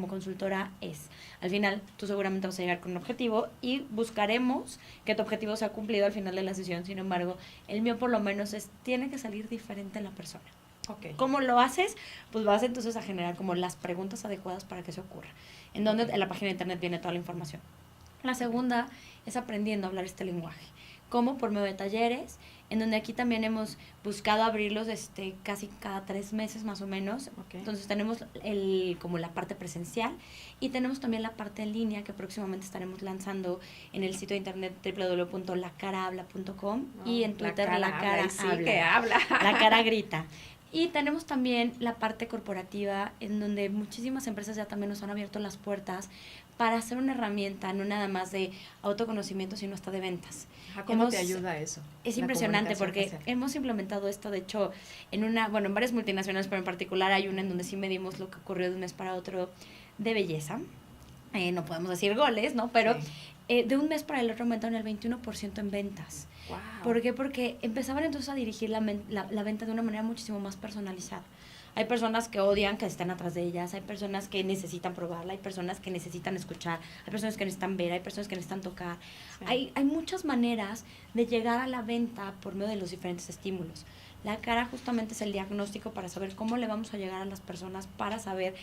consultora es. Al final, tú seguramente vas a llegar con un objetivo y buscaremos que tu objetivo sea cumplido al final de la sesión. Sin embargo, el mío por lo menos tiene que salir diferente en la persona. Okay. ¿Cómo lo haces? Pues vas entonces a generar como las preguntas adecuadas para que eso ocurra. En donde en la página de internet viene toda la información. La segunda es aprendiendo a hablar este lenguaje. ¿Cómo? Por medio de talleres, en donde aquí también hemos buscado abrirlos casi cada 3 meses más o menos. Entonces tenemos como la parte presencial y tenemos también la parte en línea que próximamente estaremos lanzando en el sitio de internet www.lacarahabla.com y en Twitter La Cara Habla. La cara grita. Y tenemos también la parte corporativa, en donde muchísimas empresas ya también nos han abierto las puertas para hacer una herramienta, no nada más de autoconocimiento, sino hasta de ventas. ¿Cómo te ayuda eso? Es impresionante porque hemos implementado esto, de hecho, en varias multinacionales, pero en particular hay una en donde sí medimos lo que ocurrió de un mes para otro de belleza. No podemos decir goles, ¿no? Pero de un mes para el otro aumentaron el 21% en ventas. Wow. ¿Por qué? Porque empezaban entonces a dirigir la venta de una manera muchísimo más personalizada. Hay personas que odian que estén atrás de ellas, hay personas que necesitan probarla, hay personas que necesitan escuchar, hay personas que necesitan ver, hay personas que necesitan tocar. Sí. Hay muchas maneras de llegar a la venta por medio de los diferentes estímulos. La cara justamente es el diagnóstico para saber cómo le vamos a llegar a las personas, para saber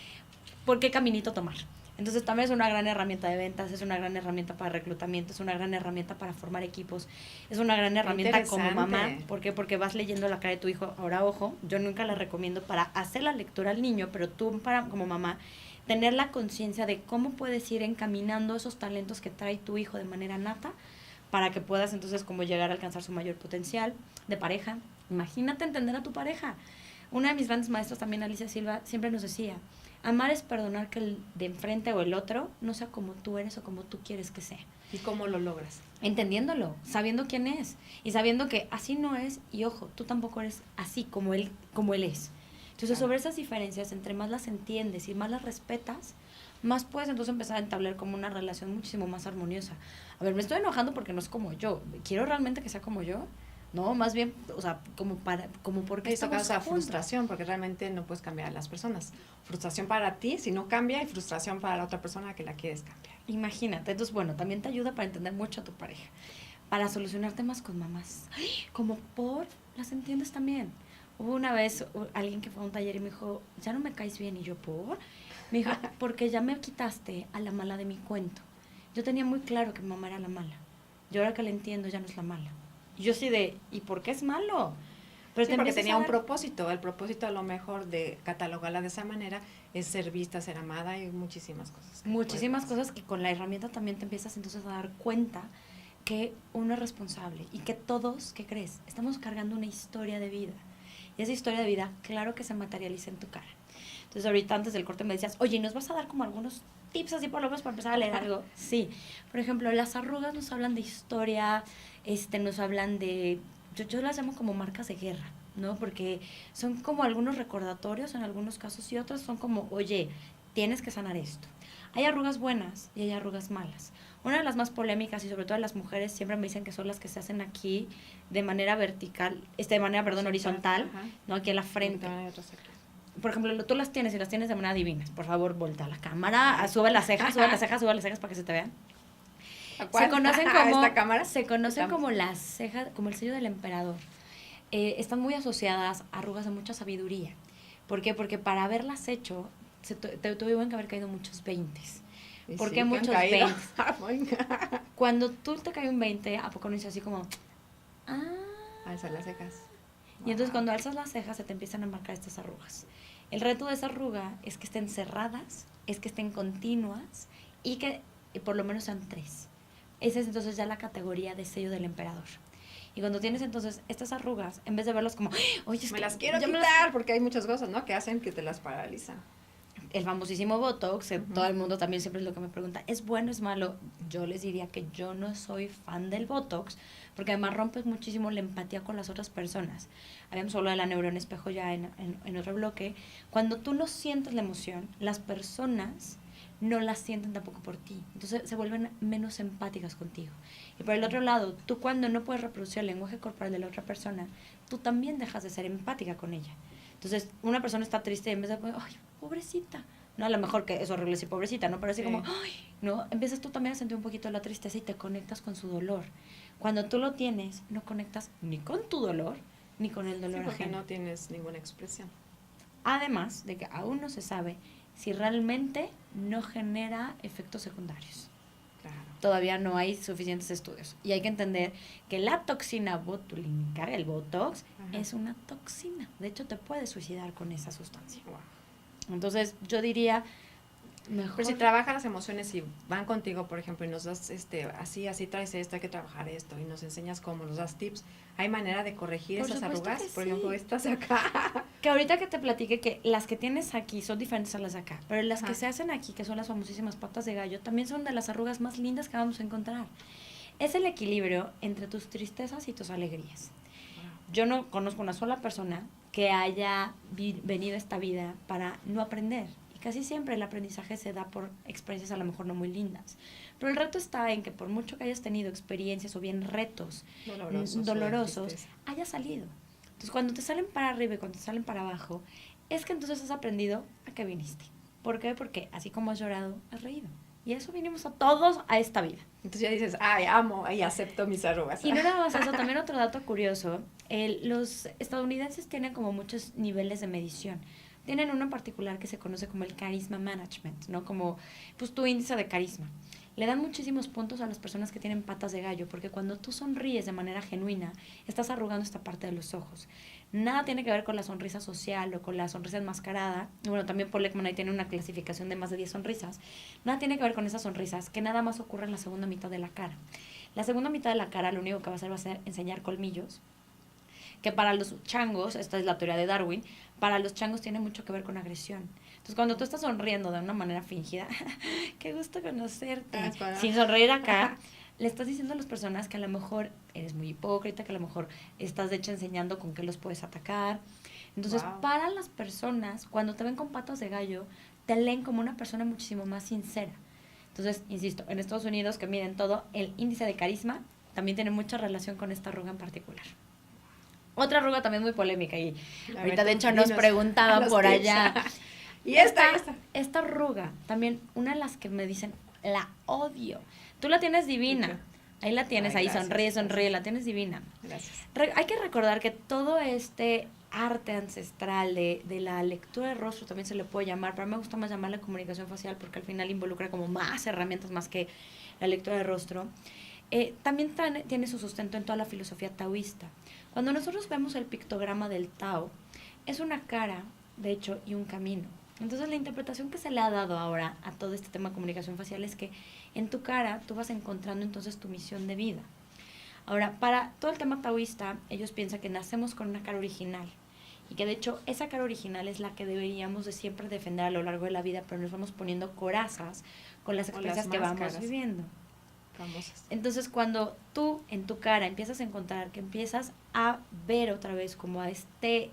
por qué caminito tomar. Entonces también es una gran herramienta de ventas, es una gran herramienta para reclutamiento, es una gran herramienta para formar equipos, es una gran herramienta como mamá. ¿Por qué? Porque vas leyendo la cara de tu hijo. Ahora, ojo, yo nunca la recomiendo para hacer la lectura al niño, pero tú como mamá, tener la conciencia de cómo puedes ir encaminando esos talentos que trae tu hijo de manera nata para que puedas entonces como llegar a alcanzar su mayor potencial de pareja. Imagínate entender a tu pareja. Una de mis grandes maestras también, Alicia Silva, siempre nos decía, amar es perdonar que el de enfrente o el otro no sea como tú eres o como tú quieres que sea. ¿Y cómo lo logras? Entendiéndolo, sabiendo quién es y sabiendo que así no es y ojo, tú tampoco eres así como él es. Entonces, sobre esas diferencias, entre más las entiendes y más las respetas, más puedes entonces empezar a entablar como una relación muchísimo más armoniosa. A ver, me estoy enojando porque no es como yo. ¿Quiero realmente que sea como yo? No, más bien, o sea, como porque esto causa frustración, porque realmente no puedes cambiar a las personas. Frustración para ti si no cambia, y frustración para la otra persona que la quieres cambiar. Imagínate. Entonces, bueno, también te ayuda para entender mucho a tu pareja, para solucionar temas con mamás. Como las entiendes también. Hubo una vez alguien que fue a un taller y me dijo, ya no me caes bien. Y yo, ¿por? Me dijo, porque ya me quitaste a la mala de mi cuento. Yo tenía muy claro que mi mamá era la mala. Yo ahora que la entiendo ya no es la mala. Yo sí ¿y por qué es malo? Pero sí, porque tenía un propósito. El propósito a lo mejor de catalogarla de esa manera es ser vista, ser amada y muchísimas cosas. Muchísimas cosas que con la herramienta también te empiezas entonces a dar cuenta que uno es responsable y que todos, ¿qué crees? Estamos cargando una historia de vida. Y esa historia de vida, claro que se materializa en tu cara. Entonces ahorita antes del corte me decías, oye, ¿nos vas a dar como algunos tips así por lo menos para empezar a leer algo? Sí. Por ejemplo, las arrugas nos hablan de historia, nos hablan de, yo las llamo como marcas de guerra, ¿no? Porque son como algunos recordatorios en algunos casos y otros son como, oye, tienes que sanar esto. Hay arrugas buenas y hay arrugas malas. Una de las más polémicas y sobre todo las mujeres siempre me dicen que son las que se hacen aquí de manera vertical, horizontal, ¿no? Aquí en la frente. Por ejemplo, tú las tienes y las tienes de manera divina. Por favor, voltea a la cámara, sube las cejas para que se te vean. Se conocen como ¿esta cámara? Se conocen como las cejas, como el sello del emperador. Están muy asociadas a arrugas de mucha sabiduría. ¿Por qué? Porque para haberlas hecho, tuvieron que haber caído muchos 20s. ¿Por qué muchos 20s? Cuando tú te cae un 20, ¿a poco no dices así como, alzar las cejas? Y entonces cuando alzas las cejas se te empiezan a marcar estas arrugas. El reto de esa arruga es que estén cerradas, es que estén continuas y que por lo menos sean 3. Esa es entonces ya la categoría de sello del emperador. Y cuando tienes entonces estas arrugas, en vez de verlas como, oye, es me que las quiero quitar, porque hay muchas cosas, ¿no? Que hacen que te las paralizan. El famosísimo Botox, todo el mundo también siempre es lo que me pregunta, ¿es bueno, es malo? Yo les diría que yo no soy fan del Botox, porque además rompes muchísimo la empatía con las otras personas. Habíamos hablado de la neurona espejo ya en otro bloque. Cuando tú no sientes la emoción, las personas no las sienten tampoco por ti. Entonces se vuelven menos empáticas contigo. Y por el otro lado, tú cuando no puedes reproducir el lenguaje corporal de la otra persona, tú también dejas de ser empática con ella. Entonces, una persona está triste y en vez de, ay, pobrecita. No, a lo mejor que es horrible decir pobrecita, ¿no? Pero así como, ay, ¿no? Empiezas tú también a sentir un poquito la tristeza y te conectas con su dolor. Cuando tú lo tienes, no conectas ni con tu dolor, ni con el dolor porque ajeno. no tienes ninguna expresión. Además de que aún no se sabe si realmente no genera efectos secundarios. Claro. Todavía no hay suficientes estudios. Y hay que entender que la toxina botulínica, el Botox, es una toxina. De hecho, te puedes suicidar con esa sustancia. Wow. Entonces, yo diría, mejor... Pero si trabajas las emociones y van contigo, por ejemplo, y nos das, así traes esto, hay que trabajar esto, y nos enseñas cómo, nos das tips, ¿hay manera de corregir por esas arrugas? Sí. Por ejemplo, estas acá. Que ahorita que te platiqué que las que tienes aquí son diferentes a las de acá, pero las que se hacen aquí, que son las famosísimas patas de gallo, también son de las arrugas más lindas que vamos a encontrar. Es el equilibrio entre tus tristezas y tus alegrías. Wow. Yo no conozco una sola persona que haya venido a esta vida para no aprender. Y casi siempre el aprendizaje se da por experiencias a lo mejor no muy lindas. Pero el reto está en que por mucho que hayas tenido experiencias o bien retos dolorosos hayas salido. Entonces, cuando te salen para arriba y cuando te salen para abajo, es que entonces has aprendido a qué viniste. ¿Por qué? Porque así como has llorado, has reído. Y eso vinimos a todos a esta vida. Entonces ya dices, ay, amo y acepto mis arrugas. Y no nada más eso, también otro dato curioso, los estadounidenses tienen como muchos niveles de medición. Tienen uno en particular que se conoce como el Charisma Management, ¿no? Como, pues, tu índice de carisma. Le dan muchísimos puntos a las personas que tienen patas de gallo, porque cuando tú sonríes de manera genuina, estás arrugando esta parte de los ojos. Nada tiene que ver con la sonrisa social o con la sonrisa enmascarada. Bueno, también Paul Ekman ahí tiene una clasificación de más de 10 sonrisas. Nada tiene que ver con esas sonrisas, que nada más ocurre en la segunda mitad de la cara. La segunda mitad de la cara lo único que va a ser enseñar colmillos, que para los changos, esta es la teoría de Darwin, para los changos tiene mucho que ver con agresión. Entonces, cuando tú estás sonriendo de una manera fingida, qué gusto conocerte, sin sonreír acá, le estás diciendo a las personas que a lo mejor eres muy hipócrita, que a lo mejor estás de hecho enseñando con qué los puedes atacar. Entonces, para las personas, cuando te ven con patas de gallo, te leen como una persona muchísimo más sincera. Entonces, insisto, en Estados Unidos, que miden todo, el índice de carisma también tiene mucha relación con esta arruga en particular. Otra arruga también muy polémica y ahorita de hecho nos preguntaban por allá. Y esta arruga, también una de las que me dicen, la odio. Tú la tienes divina. Ahí la tienes, ahí gracias, sonríe, la tienes divina. Gracias. Hay que recordar que todo este arte ancestral de la lectura de rostro también se le puede llamar, pero a mí me gusta más llamarle comunicación facial porque al final involucra como más herramientas más que la lectura de rostro. También tiene su sustento en toda la filosofía taoísta. Cuando nosotros vemos el pictograma del Tao, es una cara, de hecho, y un camino. Entonces, la interpretación que se le ha dado ahora a todo este tema de comunicación facial es que en tu cara tú vas encontrando entonces tu misión de vida. Ahora, para todo el tema taoísta, ellos piensan que nacemos con una cara original y que de hecho esa cara original es la que deberíamos de siempre defender a lo largo de la vida, pero nos vamos poniendo corazas con las experiencias que vamos viviendo. Famosas. Entonces, cuando tú en tu cara empiezas a encontrar, que empiezas a ver otra vez como a este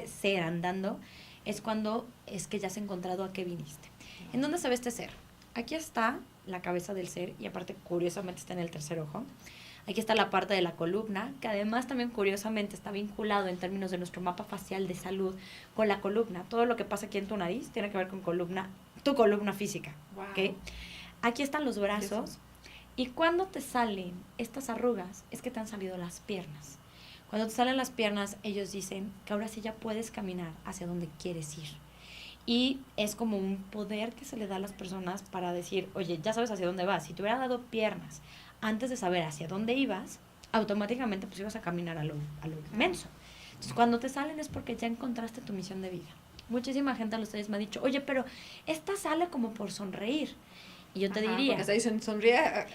ser andando, es cuando es que ya has encontrado a qué viniste. ¿En dónde se ve este ser? Aquí está la cabeza del ser y aparte curiosamente está en el tercer ojo. Aquí está la parte de la columna, que además también curiosamente está vinculado en términos de nuestro mapa facial de salud con la columna. Todo lo que pasa aquí en tu nariz tiene que ver con tu columna física. Wow. ¿Okay? Aquí están los brazos. Y cuando te salen estas arrugas, es que te han salido las piernas. Cuando te salen las piernas, ellos dicen que ahora sí ya puedes caminar hacia donde quieres ir. Y es como un poder que se le da a las personas para decir, oye, ya sabes hacia dónde vas. Si te hubiera dado piernas antes de saber hacia dónde ibas, automáticamente pues ibas a caminar a lo inmenso. Entonces, cuando te salen es porque ya encontraste tu misión de vida. Muchísima gente a los ustedes me ha dicho, oye, pero esta sale como por sonreír. Y yo te diría... Porque se dicen, sonríe,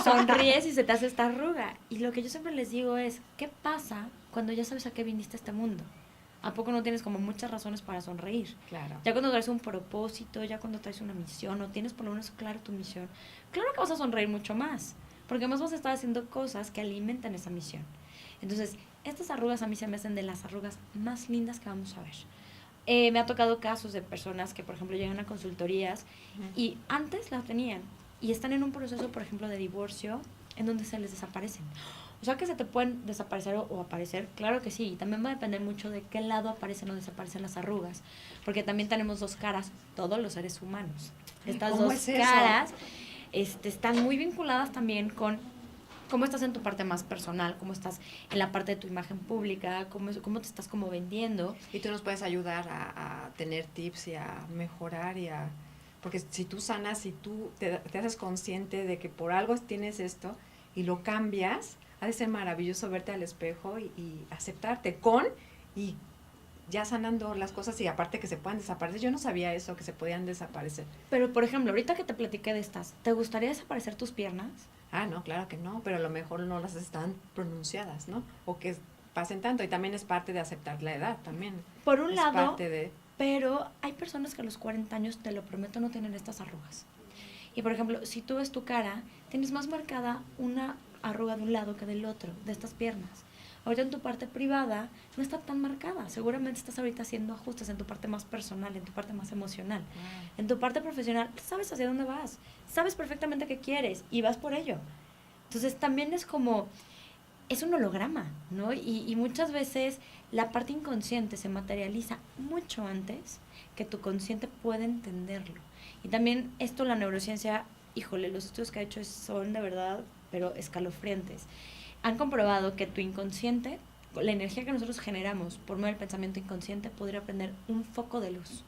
sonríes y se te hace esta arruga. Y lo que yo siempre les digo es, ¿qué pasa cuando ya sabes a qué viniste a este mundo? ¿A poco no tienes como muchas razones para sonreír? Claro. Ya cuando traes un propósito, ya cuando traes una misión, o tienes por lo menos claro tu misión, claro que vas a sonreír mucho más, porque más vas a estar haciendo cosas que alimentan esa misión. Entonces, estas arrugas a mí se me hacen de las arrugas más lindas que vamos a ver. Me ha tocado casos de personas que, por ejemplo, llegan a consultorías y antes las tenían y están en un proceso, por ejemplo, de divorcio en donde se les desaparecen. O sea, que se te pueden desaparecer o aparecer, claro que sí. Y también va a depender mucho de qué lado aparecen o desaparecen las arrugas, porque también tenemos dos caras, todos los seres humanos. Estas dos caras están muy vinculadas también con cómo estás en tu parte más personal, cómo estás en la parte de tu imagen pública, cómo te estás como vendiendo. Y tú nos puedes ayudar a tener tips y a mejorar porque si tú sanas, si tú te haces consciente de que por algo tienes esto y lo cambias, ha de ser maravilloso verte al espejo y aceptarte y ya sanando las cosas y aparte que se puedan desaparecer. Yo no sabía eso, que se podían desaparecer. Pero, por ejemplo, ahorita que te platiqué de estas, ¿te gustaría desaparecer tus piernas? Ah, no, claro que no, pero a lo mejor no las están pronunciadas, ¿no? O que pasen tanto, y también es parte de aceptar la edad también. Por un lado, parte pero hay personas que a los 40 años, te lo prometo, no tienen estas arrugas. Y por ejemplo, si tú ves tu cara, tienes más marcada una arruga de un lado que del otro, de estas piernas. Ahorita en tu parte privada no está tan marcada. Seguramente estás ahorita haciendo ajustes en tu parte más personal, en tu parte más emocional. Wow. En tu parte profesional, sabes hacia dónde vas. Sabes perfectamente qué quieres y vas por ello. Entonces también es como es un holograma, ¿no? Y muchas veces la parte inconsciente se materializa mucho antes que tu consciente puede entenderlo. Y también esto, la neurociencia, híjole, los estudios que ha hecho son de verdad, pero escalofriantes. Han comprobado que tu inconsciente, la energía que nosotros generamos por medio del pensamiento inconsciente, podría prender un foco de luz.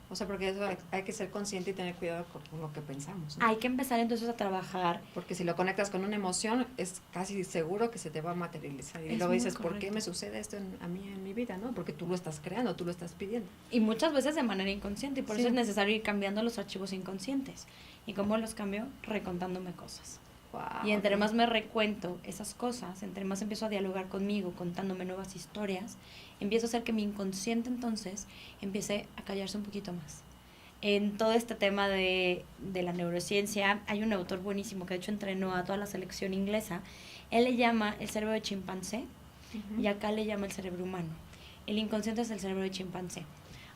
O sea, porque eso hay que ser consciente y tener cuidado con lo que pensamos, ¿no? Hay que empezar entonces a trabajar. Porque si lo conectas con una emoción, es casi seguro que se te va a materializar. Y Es luego muy dices, ¿por qué correcto. me sucede esto a mí en mi vida, no? Porque tú lo estás creando, tú lo estás pidiendo. Y muchas veces de manera inconsciente, y por Sí. eso es necesario ir cambiando los archivos inconscientes. ¿Y cómo los cambio? Recontándome cosas. Wow, Y entre más me recuento esas cosas, entre más empiezo a dialogar conmigo, contándome nuevas historias, empiezo a hacer que mi inconsciente entonces empiece a callarse un poquito más. En todo este tema de la neurociencia, hay un autor buenísimo que de hecho entrenó a toda la selección inglesa. Él le llama el cerebro de chimpancé y acá le llama el cerebro humano. El inconsciente es el cerebro de chimpancé.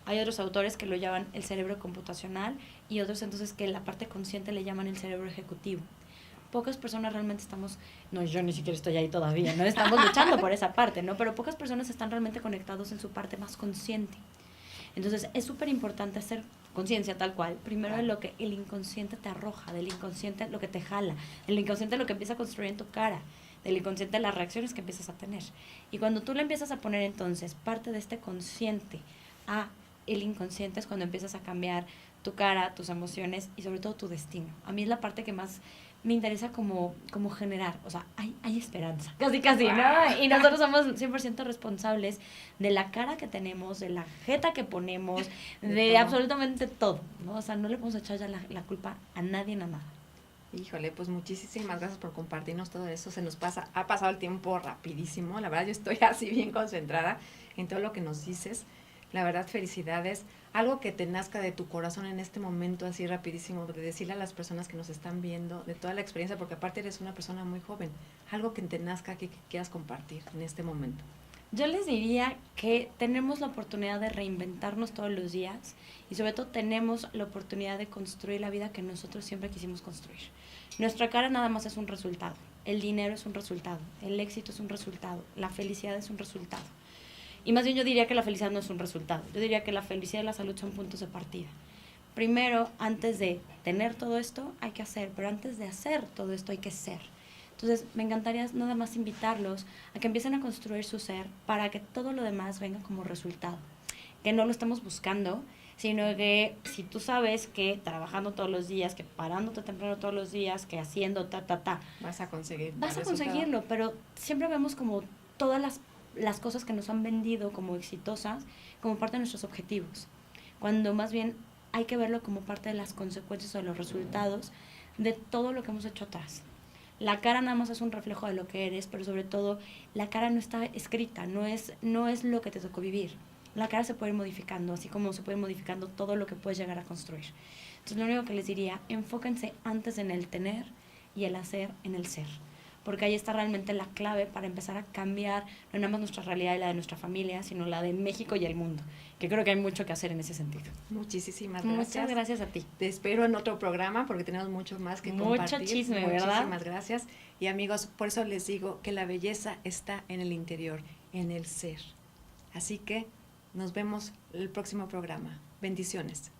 Hay otros autores que lo llaman el cerebro computacional y otros entonces que la parte consciente le llaman el cerebro ejecutivo. Pocas personas realmente estamos, no, yo ni siquiera estoy ahí todavía, no estamos luchando por esa parte, ¿no? Pero pocas personas están realmente conectados en su parte más consciente. Entonces es súper importante hacer conciencia tal cual, primero de lo que el inconsciente te arroja, del inconsciente lo que te jala, del inconsciente lo que empieza a construir en tu cara, del inconsciente las reacciones que empiezas a tener. Y cuando tú le empiezas a poner entonces parte de este consciente a el inconsciente es cuando empiezas a cambiar tu cara, tus emociones y sobre todo tu destino. A mí es la parte que más me interesa como generar, o sea, hay esperanza, casi, ¿no? Y nosotros somos 100% responsables de la cara que tenemos, de la jeta que ponemos, de absolutamente todo, ¿no? O sea, no le podemos echar ya la culpa a nadie, a nada. Híjole, pues muchísimas gracias por compartirnos todo eso. Ha pasado el tiempo rapidísimo. La verdad, yo estoy así bien concentrada en todo lo que nos dices. La verdad, felicidades. Algo que te nazca de tu corazón en este momento, así rapidísimo, de decirle a las personas que nos están viendo, de toda la experiencia, porque aparte eres una persona muy joven. Algo que te nazca, que quieras compartir en este momento. Yo les diría que tenemos la oportunidad de reinventarnos todos los días y sobre todo tenemos la oportunidad de construir la vida que nosotros siempre quisimos construir. Nuestra cara nada más es un resultado, el dinero es un resultado, el éxito es un resultado, la felicidad es un resultado. Y más bien yo diría que la felicidad no es un resultado, yo diría que la felicidad y la salud son puntos de partida. Primero, antes de tener todo esto, hay que hacer, pero antes de hacer todo esto hay que ser. Entonces, me encantaría nada más invitarlos a que empiecen a construir su ser para que todo lo demás venga como resultado. Que no lo estemos buscando, sino que si tú sabes que trabajando todos los días, que parándote temprano todos los días, que haciendo vas a conseguir. Vas a conseguirlo, pero siempre vemos como todas las cosas que nos han vendido como exitosas como parte de nuestros objetivos. Cuando más bien hay que verlo como parte de las consecuencias o de los resultados de todo lo que hemos hecho atrás. La cara nada más es un reflejo de lo que eres, pero sobre todo la cara no está escrita, no es lo que te tocó vivir. La cara se puede ir modificando, así como se puede ir modificando todo lo que puedes llegar a construir. Entonces lo único que les diría, enfóquense antes en el tener y el hacer en el ser. Porque ahí está realmente la clave para empezar a cambiar no nada más nuestra realidad y la de nuestra familia, sino la de México y el mundo, que creo que hay mucho que hacer en ese sentido. Muchísimas gracias. Muchas gracias a ti. Te espero en otro programa porque tenemos mucho más que compartir. Mucho chisme, ¿verdad? Muchísimas gracias. Y amigos, por eso les digo que la belleza está en el interior, en el ser. Así que nos vemos el próximo programa. Bendiciones.